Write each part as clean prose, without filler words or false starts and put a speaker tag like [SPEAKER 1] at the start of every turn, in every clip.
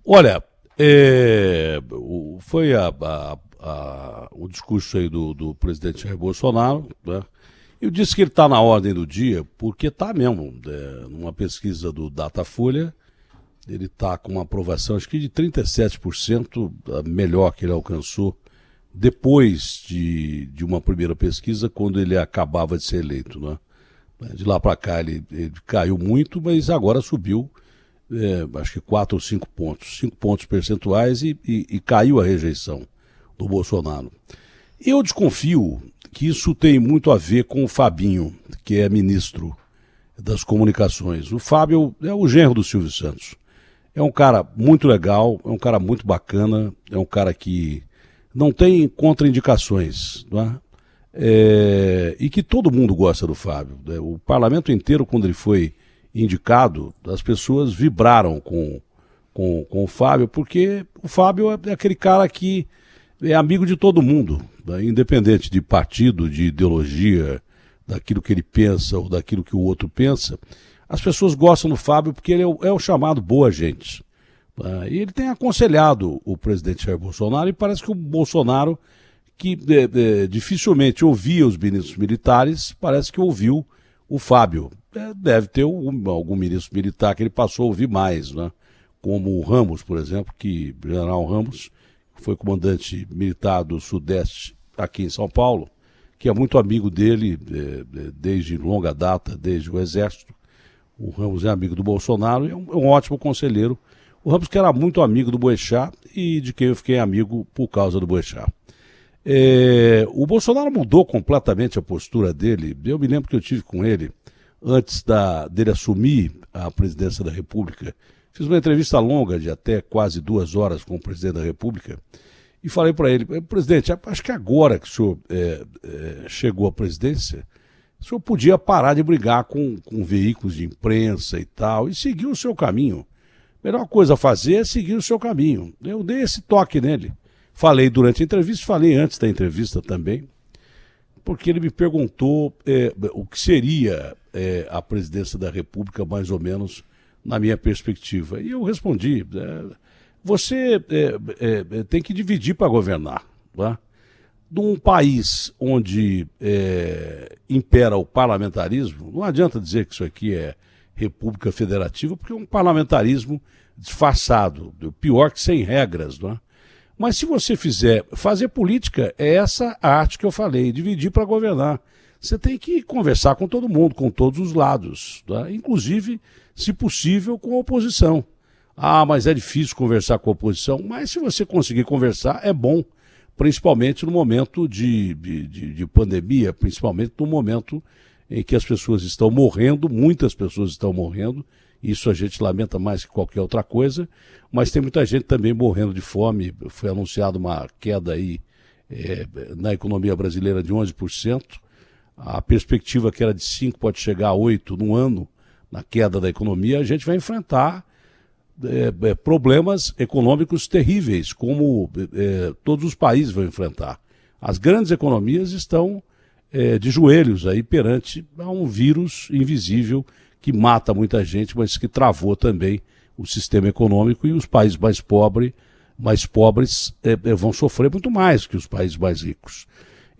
[SPEAKER 1] Olha, foi o discurso aí do presidente Jair Bolsonaro, né? Eu disse que ele está na ordem do dia, porque está mesmo. Numa pesquisa do Datafolha, ele está com uma aprovação, acho que de 37%, a melhor que ele alcançou depois de uma primeira pesquisa, quando ele acabava de ser eleito, né? De lá para cá ele caiu muito, mas agora subiu, acho que 4 ou 5 pontos, 5 pontos percentuais e caiu a rejeição do Bolsonaro. Eu desconfio que isso tem muito a ver com o Fabinho, que é ministro das comunicações. O Fábio é o genro do Silvio Santos. É um cara muito legal, é um cara muito bacana, é um cara que não tem contraindicações, não é? E que todo mundo gosta do Fábio. O parlamento inteiro, quando ele foi indicado, as pessoas vibraram com o Fábio, porque o Fábio é aquele cara que é amigo de todo mundo, né? Independente de partido, de ideologia, daquilo que ele pensa ou daquilo que o outro pensa. As pessoas gostam do Fábio porque ele é o chamado boa gente. E ele tem aconselhado o presidente Jair Bolsonaro, e parece que o Bolsonaro, que dificilmente ouvia os ministros militares, parece que ouviu o Fábio. Deve ter algum ministro militar que ele passou a ouvir mais, né? Como o Ramos, por exemplo, o general Ramos, que foi comandante militar do Sudeste aqui em São Paulo, que é muito amigo dele desde longa data, desde o Exército. O Ramos é amigo do Bolsonaro e é um ótimo conselheiro. O Ramos que era muito amigo do Boechat e de quem eu fiquei amigo por causa do Boechat. O Bolsonaro mudou completamente a postura dele. Eu me lembro que eu tive com ele antes dele assumir a presidência da República. Fiz uma entrevista longa de até quase 2 horas com o presidente da República e falei para ele: presidente, acho que agora que o senhor chegou à presidência, o senhor podia parar de brigar com veículos de imprensa e tal e seguir o seu caminho. A melhor coisa a fazer é seguir o seu caminho. Eu dei esse toque nele. Falei durante a entrevista, falei antes da entrevista também, porque ele me perguntou o que seria a presidência da República, mais ou menos, na minha perspectiva. E eu respondi: você tem que dividir para governar. Tá? Num país onde impera o parlamentarismo, não adianta dizer que isso aqui é República Federativa, porque é um parlamentarismo disfarçado, pior que sem regras, não é? Mas se você fazer política, é essa arte que eu falei, dividir para governar. Você tem que conversar com todo mundo, com todos os lados, tá? Inclusive, se possível, com a oposição. Mas é difícil conversar com a oposição, mas se você conseguir conversar, é bom, principalmente no momento de pandemia, principalmente no momento em que as pessoas estão morrendo, muitas pessoas estão morrendo. Isso a gente lamenta mais que qualquer outra coisa, mas tem muita gente também morrendo de fome. Foi anunciada uma queda aí na economia brasileira de 11%. A perspectiva que era de 5% pode chegar a 8% no ano, na queda da economia. A gente vai enfrentar problemas econômicos terríveis, como todos os países vão enfrentar. As grandes economias estão de joelhos aí perante a um vírus invisível que mata muita gente, mas que travou também o sistema econômico, e os países mais pobres vão sofrer muito mais que os países mais ricos.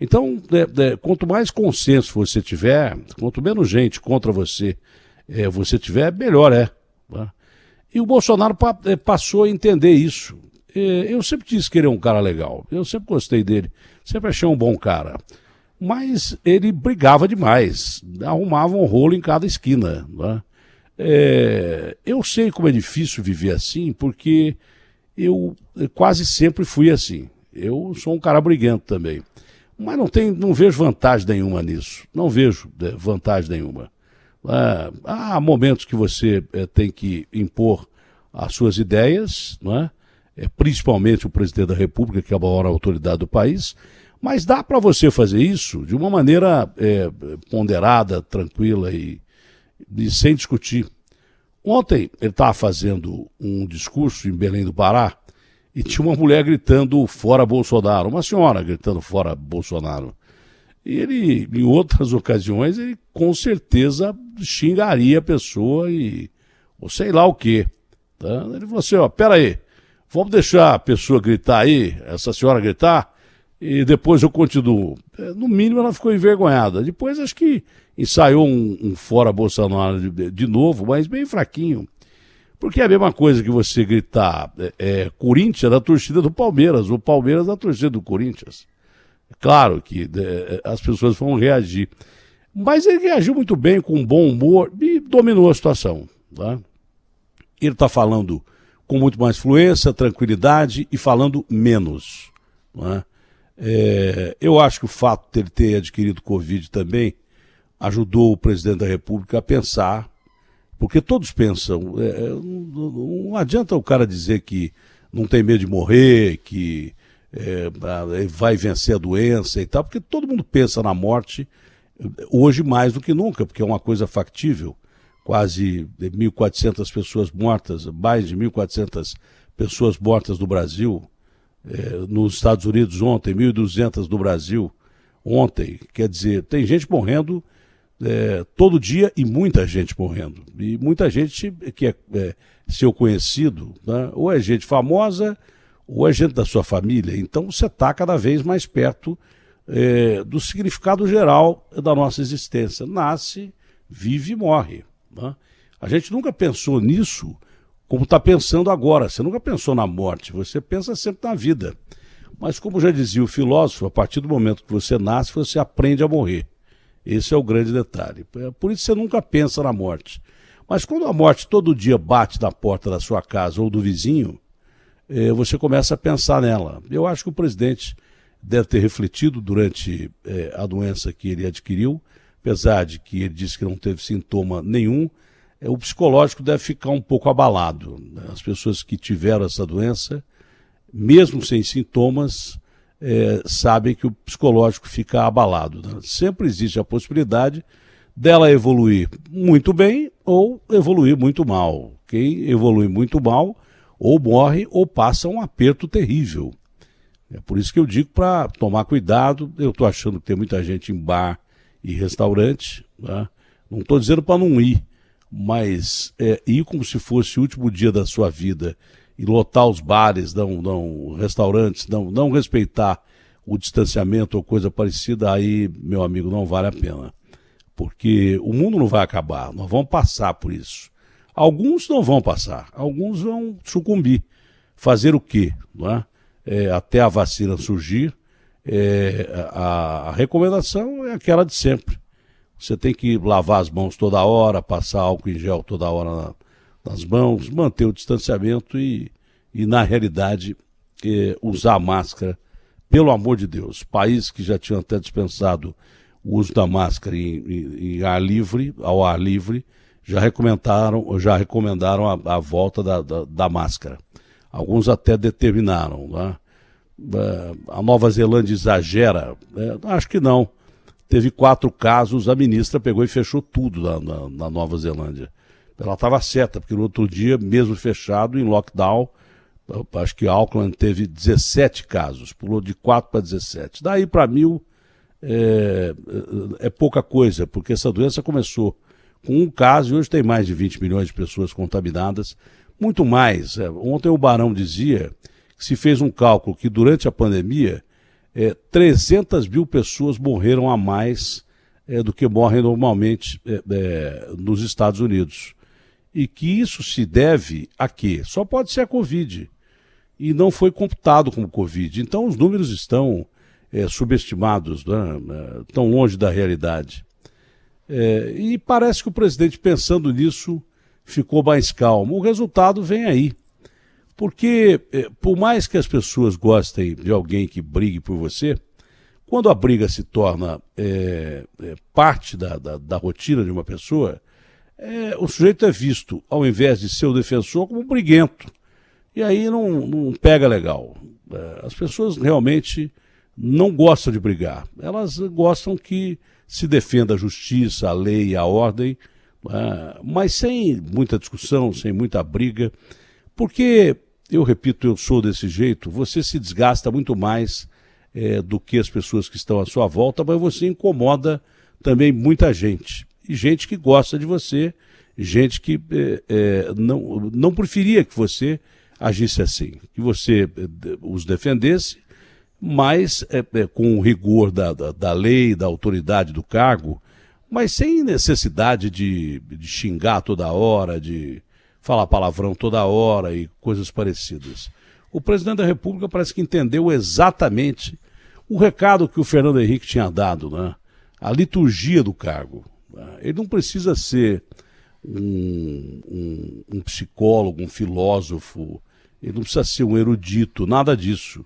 [SPEAKER 1] Então, quanto mais consenso você tiver, quanto menos gente contra você tiver, melhor é. Tá? E o Bolsonaro passou a entender isso. Eu sempre disse que ele é um cara legal, eu sempre gostei dele, sempre achei um bom cara. Mas ele brigava demais, arrumava um rolo em cada esquina. Né? Eu sei como é difícil viver assim, porque eu quase sempre fui assim. Eu sou um cara briguento também. Mas não vejo vantagem nenhuma nisso. Não vejo vantagem nenhuma. Há momentos que você tem que impor as suas ideias, não é? Principalmente o presidente da República, que é a maior autoridade do país. Mas dá para você fazer isso de uma maneira ponderada, tranquila e sem discutir. Ontem ele estava fazendo um discurso em Belém do Pará e tinha uma mulher gritando fora Bolsonaro, uma senhora gritando fora Bolsonaro. E ele, em outras ocasiões, ele com certeza xingaria a pessoa ou sei lá o quê. Tá? Ele falou assim: pera aí, vamos deixar a pessoa gritar aí, essa senhora gritar, e depois eu continuo. No mínimo ela ficou envergonhada. Depois acho que ensaiou um fora Bolsonaro de novo, mas bem fraquinho. Porque é a mesma coisa que você gritar Corinthians da torcida do Palmeiras, o Palmeiras da torcida do Corinthians. Claro que as pessoas vão reagir. Mas ele reagiu muito bem, com bom humor, e dominou a situação. Tá? Ele está falando com muito mais fluência, tranquilidade e falando menos. Né? Eu acho que o fato de ele ter adquirido Covid também ajudou o presidente da República a pensar, porque todos pensam, não adianta o cara dizer que não tem medo de morrer, que vai vencer a doença e tal, porque todo mundo pensa na morte hoje mais do que nunca, porque é uma coisa factível. Quase 1.400 pessoas mortas, mais de 1.400 pessoas mortas no Brasil, nos Estados Unidos ontem, 1.200 no Brasil ontem. Quer dizer, tem gente morrendo todo dia e muita gente morrendo. E muita gente que é seu conhecido, né? Ou é gente famosa, ou é gente da sua família. Então você está cada vez mais perto do significado geral da nossa existência. Nasce, vive e morre. Né? A gente nunca pensou nisso como está pensando agora. Você nunca pensou na morte, você pensa sempre na vida. Mas como já dizia o filósofo, a partir do momento que você nasce, você aprende a morrer. Esse é o grande detalhe. Por isso você nunca pensa na morte. Mas quando a morte todo dia bate na porta da sua casa ou do vizinho, você começa a pensar nela. Eu acho que o presidente deve ter refletido durante a doença que ele adquiriu, apesar de que ele disse que não teve sintoma nenhum, o psicológico deve ficar um pouco abalado. As pessoas que tiveram essa doença, mesmo sem sintomas, sabem que o psicológico fica abalado. Né? Sempre existe a possibilidade dela evoluir muito bem ou evoluir muito mal. Quem evolui muito mal ou morre ou passa um aperto terrível. É por isso que eu digo para tomar cuidado. Eu estou achando que tem muita gente em bar e restaurante. Né? Não estou dizendo para não ir, mas ir como se fosse o último dia da sua vida e lotar os bares, restaurantes, não respeitar o distanciamento ou coisa parecida, aí, meu amigo, não vale a pena. Porque o mundo não vai acabar, nós vamos passar por isso. Alguns não vão passar, alguns vão sucumbir. Fazer o quê? Não é? Até a vacina surgir, a recomendação é aquela de sempre. Você tem que lavar as mãos toda hora, passar álcool em gel toda hora nas mãos, manter o distanciamento e na realidade, usar máscara, pelo amor de Deus. Países que já tinham até dispensado o uso da máscara ao ar livre, já recomendaram a volta da máscara. Alguns até determinaram. Né? A Nova Zelândia exagera? Acho que não. Teve 4 casos, a ministra pegou e fechou tudo na Nova Zelândia. Ela estava certa, porque no outro dia, mesmo fechado, em lockdown, acho que Auckland teve 17 casos, pulou de 4 para 17. Daí para 1.000 é pouca coisa, porque essa doença começou com um caso e hoje tem mais de 20 milhões de pessoas contaminadas, muito mais. Ontem o Barão dizia que se fez um cálculo que durante a pandemia 300 mil pessoas morreram a mais do que morrem normalmente nos Estados Unidos. E que isso se deve a quê? Só pode ser a Covid. E não foi computado como Covid. Então os números estão subestimados, né? Tão longe da realidade. E parece que o presidente, pensando nisso, ficou mais calmo. O resultado vem aí. Porque, por mais que as pessoas gostem de alguém que brigue por você, quando a briga se torna parte da rotina de uma pessoa, o sujeito é visto, ao invés de ser o defensor, como um briguento. E aí não pega legal. As pessoas realmente não gostam de brigar. Elas gostam que se defenda a justiça, a lei, a ordem, mas sem muita discussão, sem muita briga. Porque, eu repito, eu sou desse jeito, você se desgasta muito mais do que as pessoas que estão à sua volta, mas você incomoda também muita gente. E gente que gosta de você, gente que não preferia que você agisse assim, que você os defendesse, mas com o rigor da lei, da autoridade do cargo, mas sem necessidade de xingar toda hora, de falar palavrão toda hora e coisas parecidas. O presidente da República parece que entendeu exatamente o recado que o Fernando Henrique tinha dado, né? A liturgia do cargo. Ele não precisa ser um psicólogo, um filósofo, ele não precisa ser um erudito, nada disso.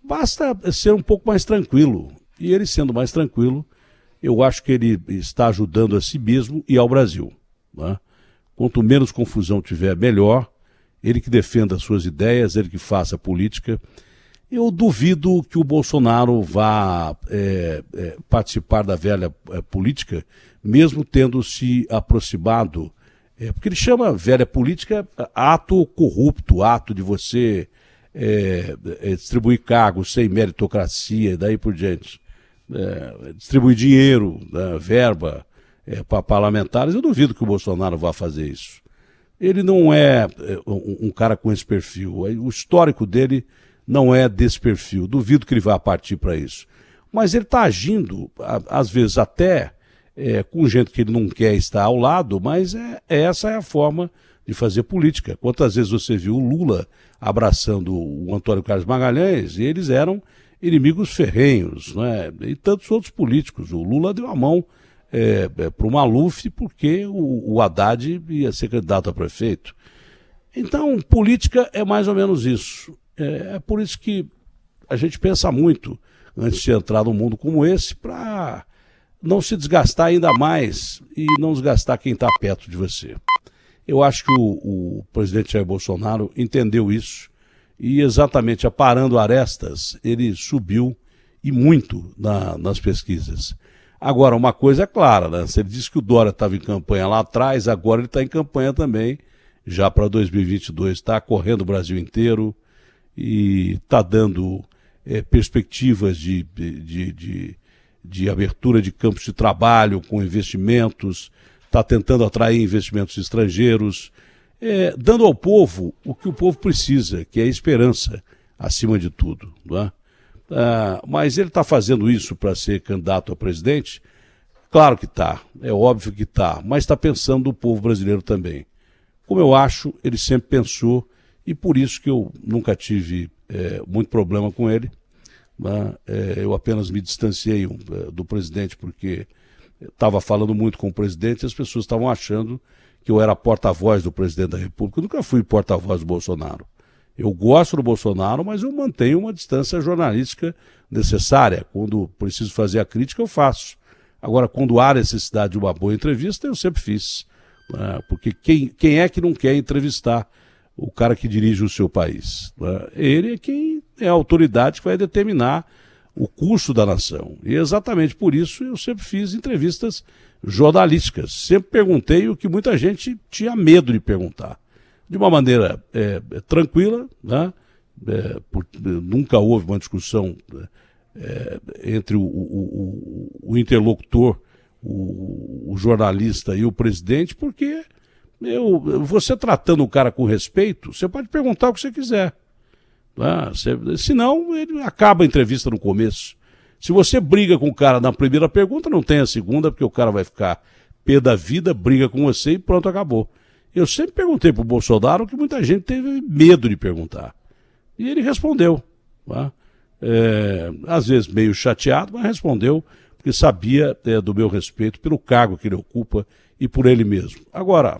[SPEAKER 1] Basta ser um pouco mais tranquilo. E ele sendo mais tranquilo, eu acho que ele está ajudando a si mesmo e ao Brasil, né? Quanto menos confusão tiver, melhor. Ele que defenda as suas ideias, ele que faça política. Eu duvido que o Bolsonaro vá participar da velha política, mesmo tendo se aproximado, porque ele chama velha política ato corrupto, ato de você distribuir cargos sem meritocracia e daí por diante. Distribuir dinheiro, né, verba para parlamentares. Eu duvido que o Bolsonaro vá fazer isso. Ele não é um cara com esse perfil. O histórico dele não é desse perfil. Duvido que ele vá partir para isso. Mas ele está agindo, às vezes até com gente que ele não quer estar ao lado, mas essa é a forma de fazer política. Quantas vezes você viu o Lula abraçando o Antônio Carlos Magalhães, e eles eram inimigos ferrenhos, né? E tantos outros políticos. O Lula deu a mão para o Maluf porque o Haddad ia ser candidato a prefeito. Então, política é mais ou menos isso. É por isso que a gente pensa muito antes de entrar num mundo como esse, para não se desgastar ainda mais e não desgastar quem está perto de você. Eu acho que o presidente Jair Bolsonaro entendeu isso e exatamente aparando arestas, ele subiu e muito nas pesquisas. Agora, uma coisa é clara, né? Se ele disse que o Dória estava em campanha lá atrás, agora ele está em campanha também, já para 2022, está correndo o Brasil inteiro e está dando perspectivas de abertura de campos de trabalho com investimentos, está tentando atrair investimentos estrangeiros, dando ao povo o que o povo precisa, que é esperança, acima de tudo, não é? Mas ele está fazendo isso para ser candidato a presidente? Claro que está, é óbvio que está, mas está pensando no povo brasileiro também. Como eu acho, ele sempre pensou, e por isso que eu nunca tive muito problema com ele, né? Eu apenas me distanciei do presidente porque estava falando muito com o presidente e as pessoas estavam achando que eu era porta-voz do presidente da República. Eu nunca fui porta-voz do Bolsonaro. Eu gosto do Bolsonaro, mas eu mantenho uma distância jornalística necessária. Quando preciso fazer a crítica, eu faço. Agora, quando há necessidade de uma boa entrevista, eu sempre fiz. Né? Porque quem é que não quer entrevistar o cara que dirige o seu país? Né? Ele é quem é a autoridade que vai determinar o curso da nação. E exatamente por isso eu sempre fiz entrevistas jornalísticas. Sempre perguntei o que muita gente tinha medo de perguntar. De uma maneira tranquila, né? Nunca houve uma discussão entre o interlocutor, o jornalista e o presidente, porque você tratando o cara com respeito, você pode perguntar o que você quiser. Né? Senão, ele acaba a entrevista no começo. Se você briga com o cara na primeira pergunta, não tem a segunda, porque o cara vai ficar pé da vida, briga com você e pronto, acabou. Eu sempre perguntei para o Bolsonaro que muita gente teve medo de perguntar. E ele respondeu. Tá? Às vezes meio chateado, mas respondeu, porque sabia do meu respeito pelo cargo que ele ocupa e por ele mesmo. Agora,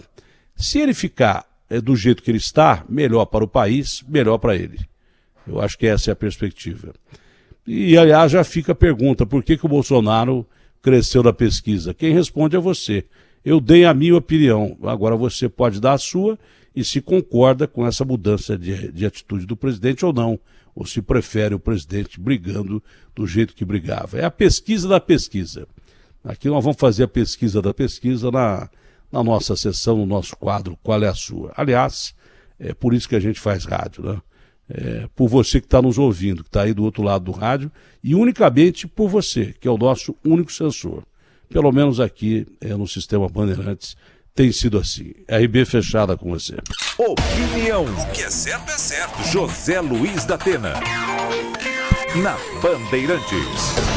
[SPEAKER 1] se ele ficar do jeito que ele está, melhor para o país, melhor para ele. Eu acho que essa é a perspectiva. E, aliás, já fica a pergunta, por que o Bolsonaro cresceu na pesquisa? Quem responde é você. Eu dei a minha opinião, agora você pode dar a sua e se concorda com essa mudança de atitude do presidente ou não, ou se prefere o presidente brigando do jeito que brigava. É a pesquisa da pesquisa. Aqui nós vamos fazer a pesquisa da pesquisa na nossa sessão, no nosso quadro, Qual é a Sua? Aliás, é por isso que a gente faz rádio, né? Por você que está nos ouvindo, que está aí do outro lado do rádio, e unicamente por você, que é o nosso único censor. Pelo menos aqui no Sistema Bandeirantes tem sido assim. RB fechada com você.
[SPEAKER 2] Opinião. O que é certo é certo. José Luiz da Atena. Na Bandeirantes.